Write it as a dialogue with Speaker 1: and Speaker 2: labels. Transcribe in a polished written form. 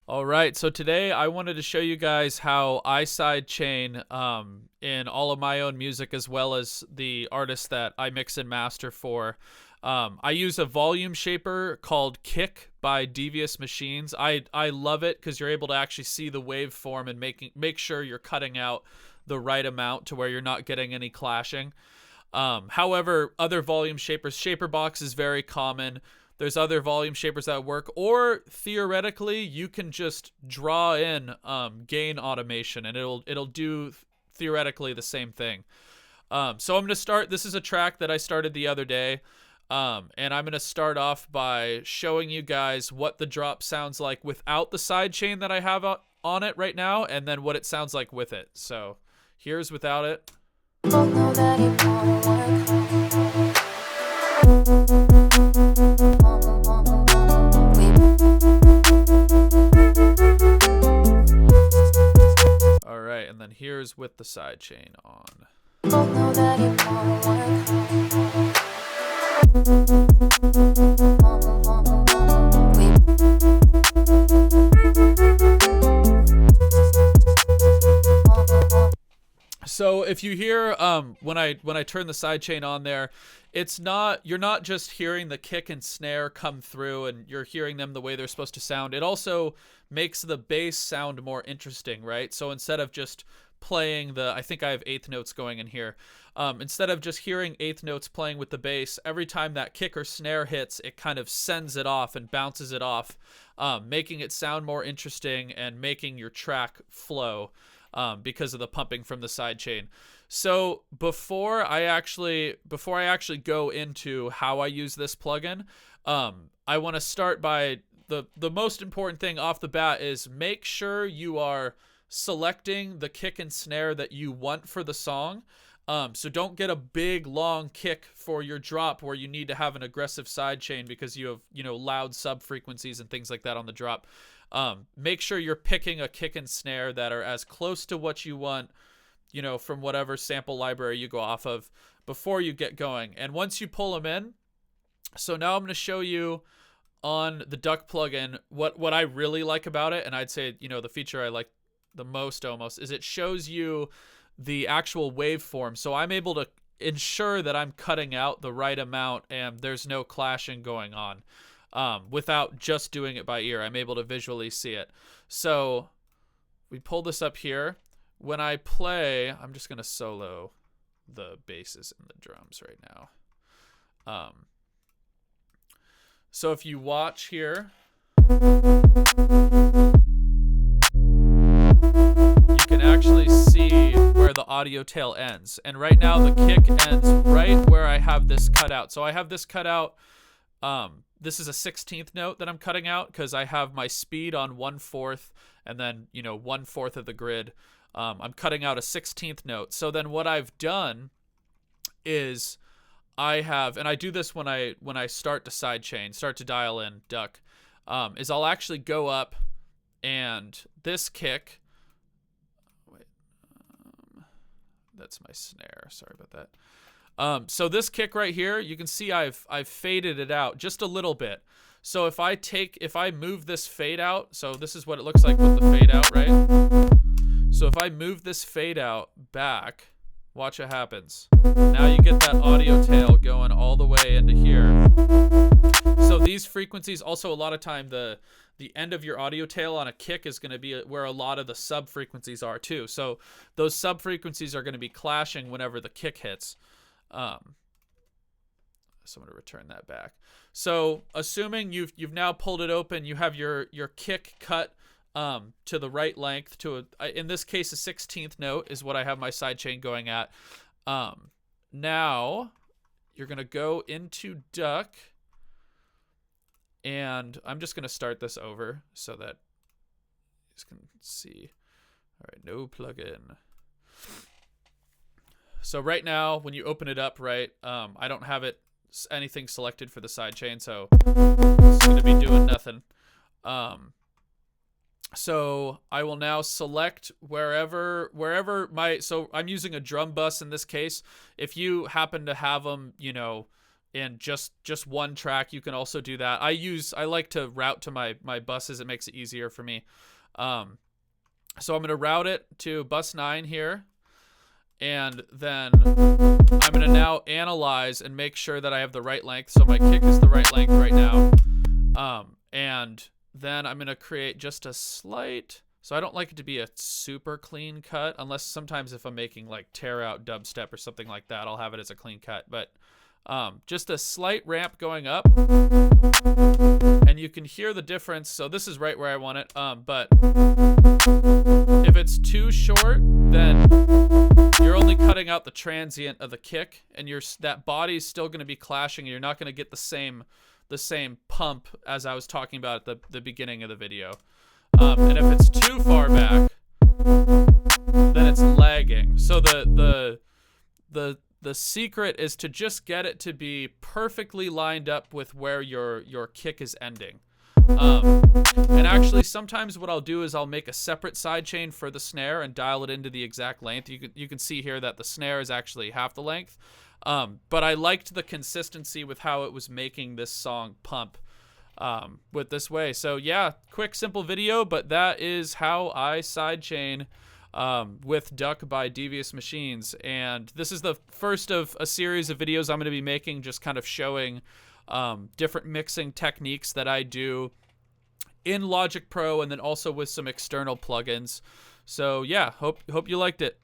Speaker 1: All right, so today I wanted to show you guys how I sidechain in all of my own music as well as the artists that I mix and master for. I use a volume shaper called Kick by Devious Machines. I love it because you're able to actually see the waveform and make sure you're cutting out the right amount to where you're not getting any clashing. However, other volume shapers, Shaperbox is very common. There's other volume shapers that work, or theoretically, you can just draw in gain automation, and it'll do theoretically the same thing. So I'm gonna start. This is a track that I started the other day, and I'm gonna start off by showing you guys what the drop sounds like without the sidechain that I have on it right now, and then what it sounds like with it. So here's without it. All right, and then here's with the sidechain on. So if you hear when I turn the sidechain on there, you're not just hearing the kick and snare come through and you're hearing them the way they're supposed to sound. It also makes the bass sound more interesting, right? So instead of just playing I think I have eighth notes going in here. Instead of just hearing eighth notes playing with the bass, every time that kick or snare hits, it kind of sends it off and bounces it off, making it sound more interesting and making your track flow. Because of the pumping from the sidechain. So before I actually go into how I use this plugin, I want to start by the most important thing off the bat is make sure you are selecting the kick and snare that you want for the song. So don't get a big long kick for your drop where you need to have an aggressive sidechain because you have loud sub frequencies and things like that on the drop. Make sure you're picking a kick and snare that are as close to what you want, from whatever sample library you go off of before you get going. And once you pull them in, so now I'm going to show you on the Duck plugin what I really like about it, and I'd say the feature I like the most almost is it shows you the actual waveform. So I'm able to ensure that I'm cutting out the right amount and there's no clashing going on. Without just doing it by ear. I'm able to visually see it. So we pull this up here. When I play, I'm just going to solo the basses and the drums right now. So if you watch here, you can actually see where the audio tail ends. And right now the kick ends right where I have this cut out. So I have this cut out. This is a 16th note that I'm cutting out because I have my speed on 1/4 and then 1/4 of the grid. I'm cutting out a 16th note. So then what I've done is and I do this when I start to dial in Duck, is I'll actually go up and this kick. Wait, that's my snare. Sorry about that. So this kick right here, you can see I've faded it out just a little bit. So if I move this fade out, so this is what it looks like with the fade out, right? So if I move this fade out back, watch what happens. Now you get that audio tail going all the way into here. So these frequencies, also a lot of time the end of your audio tail on a kick is going to be where a lot of the sub frequencies are too. So those sub frequencies are going to be clashing whenever the kick hits. So I'm going to return that back. So assuming you've now pulled it open, you have your kick cut to the right length in this case a 16th note is what I have my sidechain going at. Now you're going to go into Duck, and I'm just going to start this over so that you can see. All right, no plugin. So right now, when you open it up, right, I don't have anything selected for the sidechain, so it's going to be doing nothing. So I will now select wherever so I'm using a drum bus in this case. If you happen to have them, in just one track. You can also do that. I like to route to my buses. It makes it easier for me. So I'm going to route it to bus 9 here. And then I'm going to now analyze and make sure that I have the right length. So my kick is the right length right now. And then I'm going to create just a slight... So I don't like it to be a super clean cut, unless sometimes if I'm making like tear out dubstep or something like that, I'll have it as a clean cut. But just a slight ramp going up. And you can hear the difference. So this is right where I want it. But if it's too short, then you're only cutting out the transient of the kick, and that body's still going to be clashing, and you're not going to get the same pump as I was talking about at the beginning of the video. And if it's too far back, then it's lagging. So the secret is to just get it to be perfectly lined up with where your kick is ending. And actually, sometimes what I'll do is I'll make a separate sidechain for the snare and dial it into the exact length. You can see here that the snare is actually half the length. But I liked the consistency with how it was making this song pump with this way. So yeah, quick, simple video, but that is how I sidechain with Duck by Devious Machines. And this is the first of a series of videos I'm going to be making, just kind of showing different mixing techniques that I do in Logic Pro and then also with some external plugins. So yeah, hope you liked it.